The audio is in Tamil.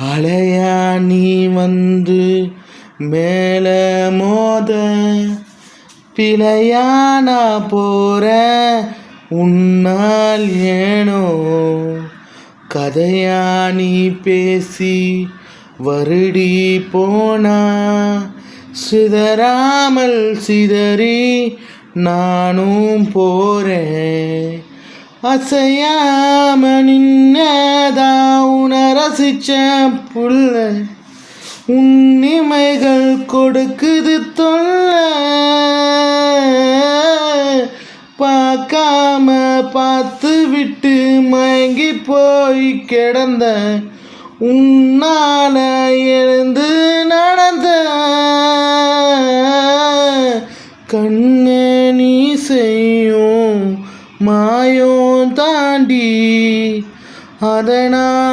அலையா நீ வந்து மேல மோத பிழையானா போற உன்னால் ஏனோ கதையா நீ பேசி வருடி போனா சிதறாமல் சிதறி நானும் போறேன். அசையாம நின்னதா உன ரசிச்ச புள்ள உன்னிமைகள் கொடுக்குது தொல்ல. பார்க்காம பார்த்து விட்டு மயங்கி போய் கிடந்த உன்னால எழுந்து நடந்த கண்ணே நீ செய்யும் மாயம் தாண்டி அதனால்